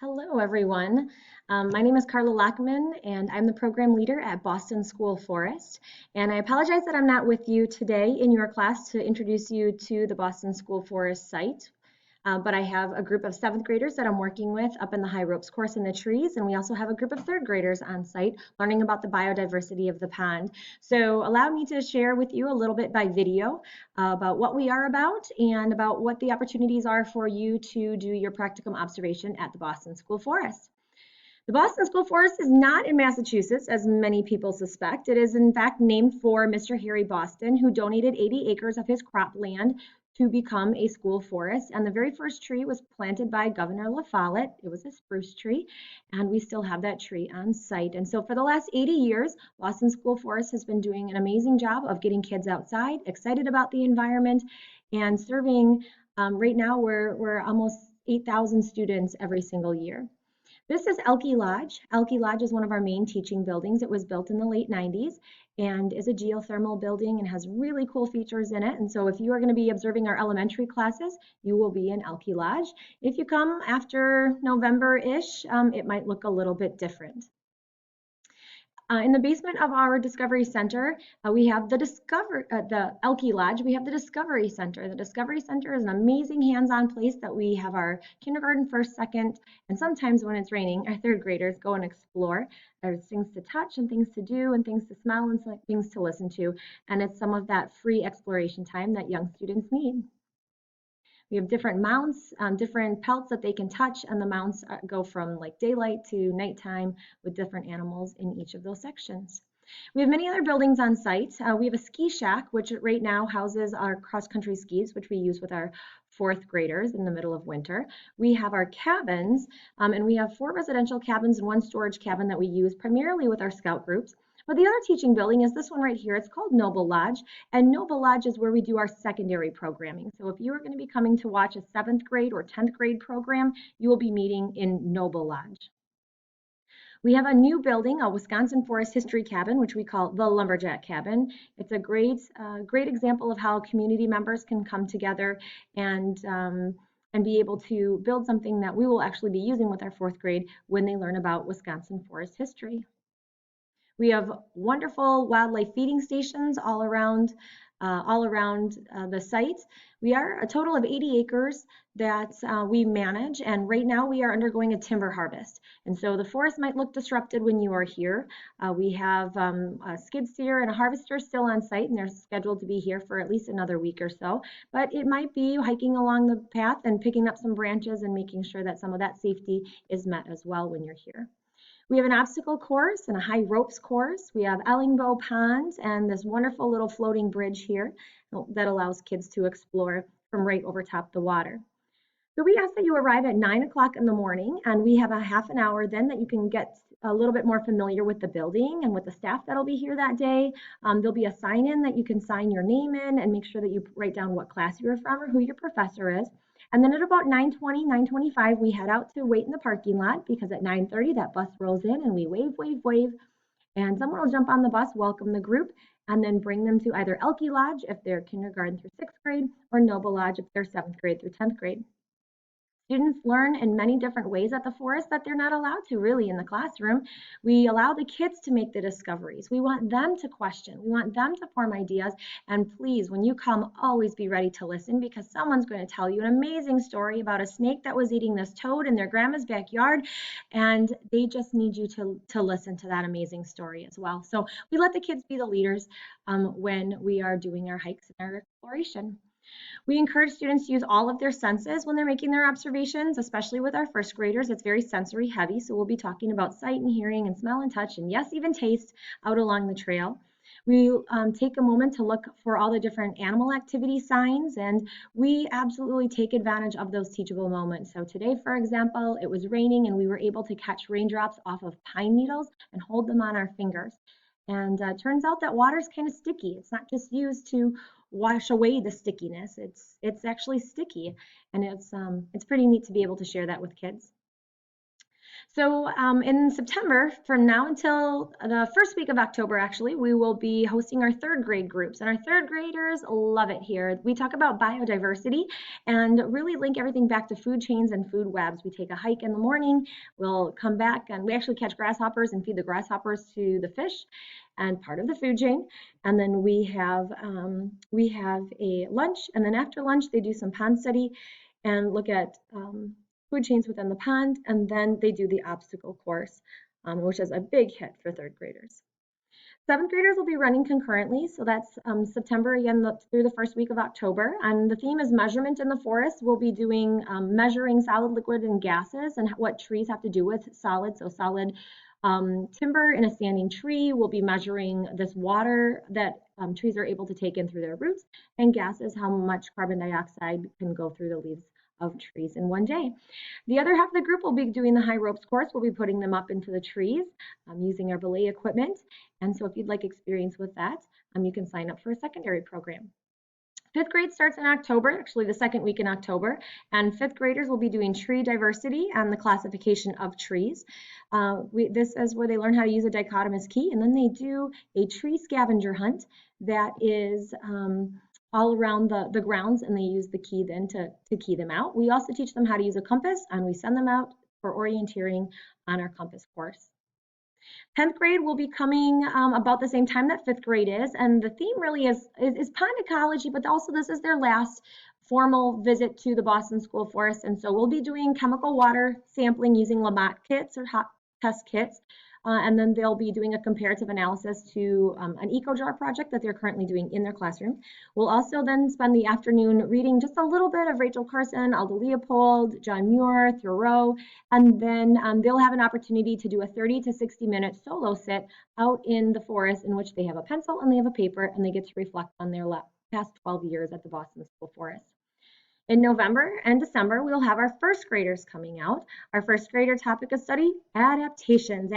Hello, everyone. My name is Carla Lockman, and I'm the program leader at Boston School Forest. And I apologize that I'm not with you today in your class to introduce you to the Boston School Forest site. But I have a group of seventh graders that I'm working with up in the high ropes course in the trees, and we also have a group of third graders on site learning about the biodiversity of the pond. So allow me to share with you a little bit by video about what we are about and about what the opportunities are for you to do your practicum observation at the Boston School Forest. The Boston School Forest is not in Massachusetts, as many people suspect. It is, in fact, named for Mr. Harry Boston, who donated 80 acres of his cropland to become a school forest. And the very first tree was planted by Governor La Follette. It was a spruce tree, and we still have that tree on site. And so for the last 80 years, Boston School Forest has been doing an amazing job of getting kids outside, excited about the environment, and serving. Right now, we're almost 8,000 students every single year. This is Oelke Lodge. Oelke Lodge is one of our main teaching buildings. It was built in the late 90s and is a geothermal building and has really cool features in it. And so if you are going to be observing our elementary classes, you will be in Oelke Lodge. If you come after November-ish, it might look a little bit different. In the basement of our Discovery Center, we have the Oelke Lodge. We have the Discovery Center. The Discovery Center is an amazing hands-on place that we have our kindergarten, first, second, and sometimes when it's raining, our third graders go and explore. There's things to touch and things to do and things to smell and things to listen to. And it's some of that free exploration time that young students need. We have different mounts, different pelts that they can touch, and the mounts go from like daylight to nighttime with different animals in each of those sections. We have many other buildings on site. We have a ski shack, which right now houses our cross-country skis, which we use with our fourth graders in the middle of winter. We have our cabins, and we have 4 residential cabins and 1 storage cabin that we use primarily with our scout groups. But the other teaching building is this one right here. It's called Noble Lodge, and Noble Lodge is where we do our secondary programming. So if you are going to be coming to watch a 7th grade or 10th grade program, you will be meeting in Noble Lodge. We have a new building, a Wisconsin Forest History Cabin, which we call the Lumberjack Cabin. It's a great example of how community members can come together and be able to build something that we will actually be using with our 4th grade when they learn about Wisconsin forest history. We have wonderful wildlife feeding stations all around the site. We are a total of 80 acres that we manage, and right now we are undergoing a timber harvest. And so the forest might look disrupted when you are here. We have a skid steer and a harvester still on site, and they're scheduled to be here for at least another week or so. But it might be hiking along the path and picking up some branches and making sure that some of that safety is met as well when you're here. We have an obstacle course and a high ropes course. We have Ellingbow Pond and this wonderful little floating bridge here that allows kids to explore from right over top the water. So we ask that you arrive at 9 o'clock in the morning, and we have a half an hour then that you can get a little bit more familiar with the building and with the staff that'll be here that day. There'll be a sign-in that you can sign your name in and make sure that you write down what class you're from or who your professor is. And then at about 9:20, 9:25, we head out to wait in the parking lot because at 9:30 that bus rolls in and we wave, wave, wave. And someone will jump on the bus, welcome the group, and then bring them to either Oelke Lodge if they're kindergarten through 6th grade or Noble Lodge if they're 7th grade through 10th grade. Students learn in many different ways at the forest that they're not allowed to really in the classroom. We allow the kids to make the discoveries. We want them to question. We want them to form ideas. And please, when you come, always be ready to listen because someone's going to tell you an amazing story about a snake that was eating this toad in their grandma's backyard. And they just need you to listen to that amazing story as well. So we let the kids be the leaders when we are doing our hikes and our exploration. We encourage students to use all of their senses when they're making their observations, especially with our first graders. It's very sensory heavy, so we'll be talking about sight and hearing and smell and touch and yes, even taste out along the trail. We take a moment to look for all the different animal activity signs, and we absolutely take advantage of those teachable moments. So today, for example, it was raining and we were able to catch raindrops off of pine needles and hold them on our fingers. And turns out that water is kind of sticky. It's not just used to wash away the stickiness. It's actually sticky, and it's pretty neat to be able to share that with kids. So in September, from now until the first week of October, actually, we will be hosting our third grade groups. And our third graders love it here. We talk about biodiversity and really link everything back to food chains and food webs. We take a hike in the morning, we'll come back, and we actually catch grasshoppers and feed the grasshoppers to the fish and part of the food chain. And then we have a lunch, and then after lunch, they do some pond study and look at food chains within the pond, and then they do the obstacle course, which is a big hit for third graders. Seventh graders will be running concurrently, so that's September again through the first week of October. And the theme is measurement in the forest. We'll be doing measuring solid, liquid, and gases and what trees have to do with solid. So solid timber in a standing tree. We'll be measuring this water that trees are able to take in through their roots, and gases, how much carbon dioxide can go through the leaves of trees in one day. The other half of the group will be doing the high ropes course. We'll be putting them up into the trees using our belay equipment. And so if you'd like experience with that, you can sign up for a secondary program. Fifth grade starts in October, actually the second week in October, and fifth graders will be doing tree diversity and the classification of trees. This is where they learn how to use a dichotomous key, and then they do a tree scavenger hunt that is all around the grounds, and they use the key then to key them out. We also teach them how to use a compass, and we send them out for orienteering on our compass course. 10th grade will be coming about the same time that 5th grade is, and the theme really is pond ecology, but also this is their last formal visit to the Boston School Forest, and so we'll be doing chemical water sampling using Lamont kits or hot test kits. And then they'll be doing a comparative analysis to an eco-jar project that they're currently doing in their classroom. We'll also then spend the afternoon reading just a little bit of Rachel Carson, Aldo Leopold, John Muir, Thoreau, and then they'll have an opportunity to do a 30 to 60-minute solo sit out in the forest in which they have a pencil and they have a paper, and they get to reflect on their past 12 years at the Boston School Forest. In November and December, we'll have our first graders coming out. Our first grader topic of study, adaptations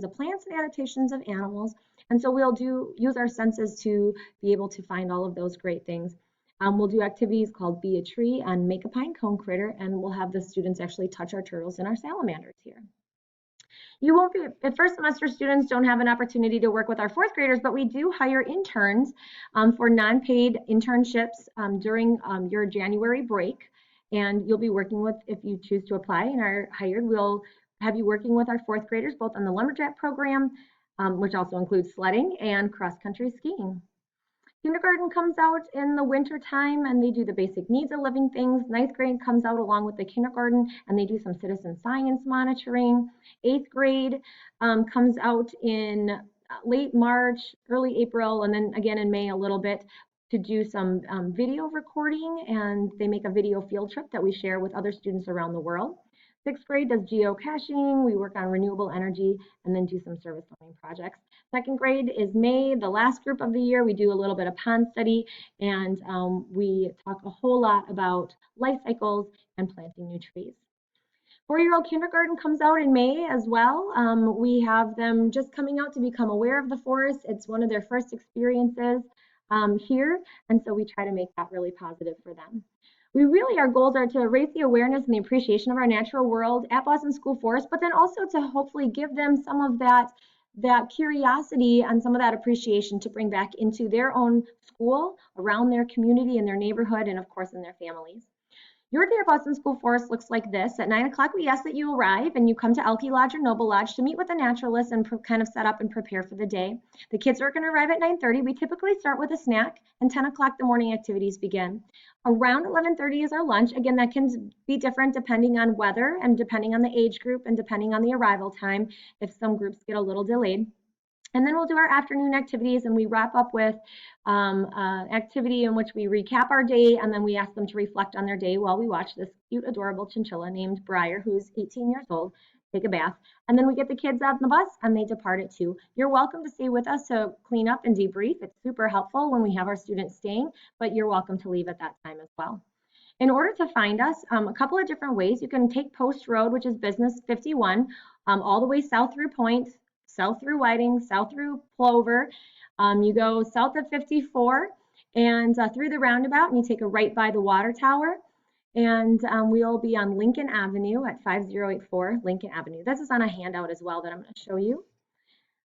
of plants and adaptations of animals. And so we'll use our senses to be able to find all of those great things. We'll do activities called Be a Tree and Make a Pine Cone Critter, and we'll have the students actually touch our turtles and our salamanders here. You won't be, at first semester students don't have an opportunity to work with our fourth graders, but we do hire interns for non-paid internships during your January break. And you'll be working with, if you choose to apply and are hired, we'll have you working with our fourth graders, both on the lumberjack program, which also includes sledding and cross-country skiing. Kindergarten comes out in the winter time and they do the basic needs of living things. Ninth grade comes out along with the kindergarten and they do some citizen science monitoring. Eighth grade comes out in late March, early April, and then again in May a little bit to do some video recording, and they make a video field trip that we share with other students around the world. Sixth grade does geocaching, we work on renewable energy, and then do some service learning projects. Second grade is May, the last group of the year. We do a little bit of pond study, and we talk a whole lot about life cycles and planting new trees. 4-year-old kindergarten comes out in May as well. We have them just coming out to become aware of the forest. It's one of their first experiences here, and so we try to make that really positive for them. Our goals are to raise the awareness and the appreciation of our natural world at Boston School Forest, but then also to hopefully give them some of that curiosity and some of that appreciation to bring back into their own school, around their community and their neighborhood, and of course in their families. Your day at Boston School Forest looks like this. At 9 o'clock, we ask that you arrive and you come to Oelke Lodge or Noble Lodge to meet with the naturalists and kind of set up and prepare for the day. The kids are going to arrive at 9:30. We typically start with a snack, and 10 o'clock the morning activities begin. Around 11:30 is our lunch. Again, that can be different depending on weather and depending on the age group and depending on the arrival time if some groups get a little delayed. And then we'll do our afternoon activities, and we wrap up with activity in which we recap our day, and then we ask them to reflect on their day while we watch this cute, adorable chinchilla named Briar, who's 18 years old, take a bath. And then we get the kids out on the bus, and they depart at 2. You're welcome to stay with us to clean up and debrief. It's super helpful when we have our students staying, but you're welcome to leave at that time as well. In order to find us, a couple of different ways. You can take Post Road, which is Business 51, all the way south through Point, south through Whiting, south through Plover. You go south of 54 and through the roundabout, and you take a right by the water tower. And we'll be on Lincoln Avenue at 5084 Lincoln Avenue. This is on a handout as well that I'm going to show you.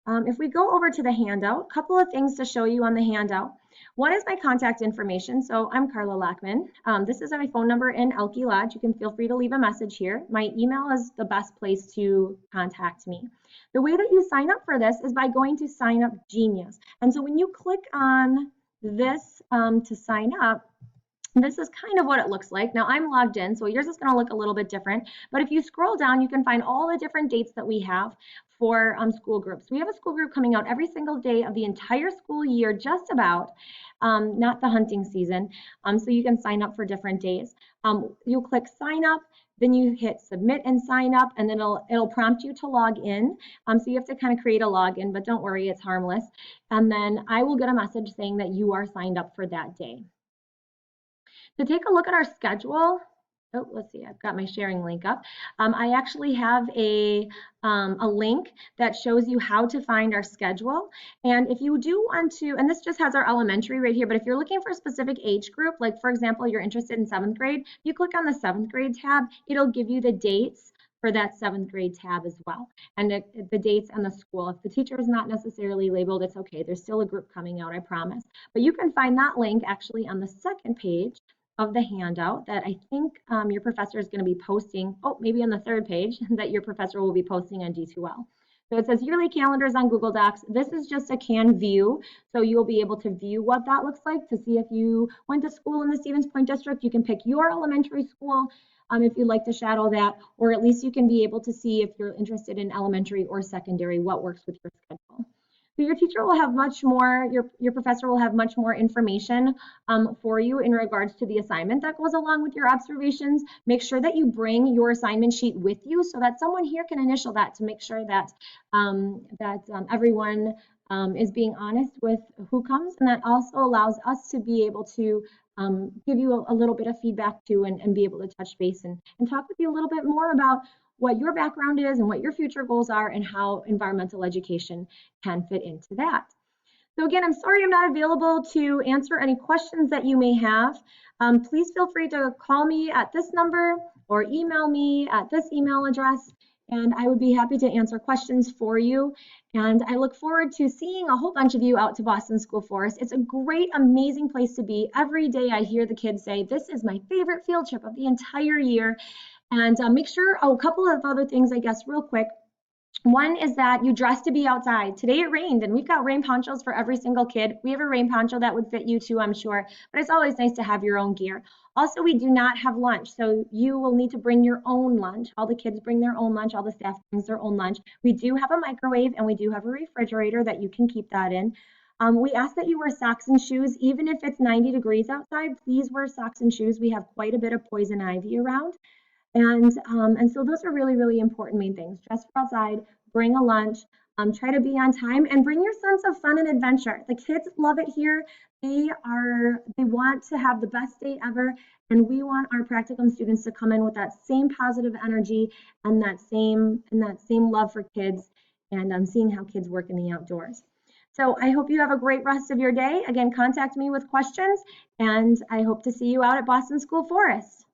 If we go over to the handout, a couple of things to show you on the handout. One is my contact information. So I'm Carla Lockman. This is my phone number in Oelke Lodge. You can feel free to leave a message here. My email is the best place to contact me. The way that you sign up for this is by going to Sign Up Genius. And so when you click on this to sign up, this is kind of what it looks like. Now I'm logged in, so yours is going to look a little bit different. But if you scroll down, you can find all the different dates that we have for school groups. We have a school group coming out every single day of the entire school year, just about, not the hunting season. So you can sign up for different days. You'll click sign up, then you hit submit and sign up, and then it'll prompt you to log in. So you have to kind of create a login, but don't worry, it's harmless. And then I will get a message saying that you are signed up for that day. To take a look at our schedule, oh, let's see, I've got my sharing link up. I actually have a link that shows you how to find our schedule. And if you do want to, and this just has our elementary right here, but if you're looking for a specific age group, like for example, you're interested in 7th grade, you click on the 7th grade tab, it'll give you the dates for that 7th grade tab as well, and the dates and the school. If the teacher is not necessarily labeled, it's okay. There's still a group coming out, I promise. But you can find that link actually on the second page of the handout that I think your professor is going to be posting, oh, maybe on the 3rd page, that your professor will be posting on D2L. So it says yearly calendars on Google Docs. This is just a can view, so you'll be able to view what that looks like to see if you went to school in the Stevens Point district. You can pick your elementary school if you'd like to shadow that, or at least you can be able to see if you're interested in elementary or secondary, what works with your schedule. So your teacher will have much more, your professor will have much more information for you in regards to the assignment that goes along with your observations. Make sure that you bring your assignment sheet with you so that someone here can initial that to make sure that everyone is being honest with who comes, and that also allows us to be able to give you a little bit of feedback too, and be able to touch base and talk with you a little bit more about what your background is and what your future goals are and how environmental education can fit into that. So again, I'm sorry I'm not available to answer any questions that you may have. Please feel free to call me at this number or email me at this email address, and I would be happy to answer questions for you. And I look forward to seeing a whole bunch of you out to Boston School Forest. It's a great, amazing place to be. Every day I hear the kids say, this is my favorite field trip of the entire year. And make sure, oh, a couple of other things, I guess, real quick. One is that you dress to be outside. Today it rained, and we've got rain ponchos for every single kid. We have a rain poncho that would fit you too, I'm sure, but it's always nice to have your own gear. Also, we do not have lunch, so you will need to bring your own lunch. All the kids bring their own lunch, all the staff brings their own lunch. We do have a microwave, and we do have a refrigerator that you can keep that in. We ask that you wear socks and shoes, even if it's 90 degrees outside. Please wear socks and shoes. We have quite a bit of poison ivy around. And so those are really, really important main things. Dress for outside, bring a lunch, try to be on time, and bring your sense of fun and adventure. The kids love it here. They want to have the best day ever, and we want our practicum students to come in with that same positive energy and that same love for kids and seeing how kids work in the outdoors. So I hope you have a great rest of your day. Again, contact me with questions, and I hope to see you out at Boston School Forest.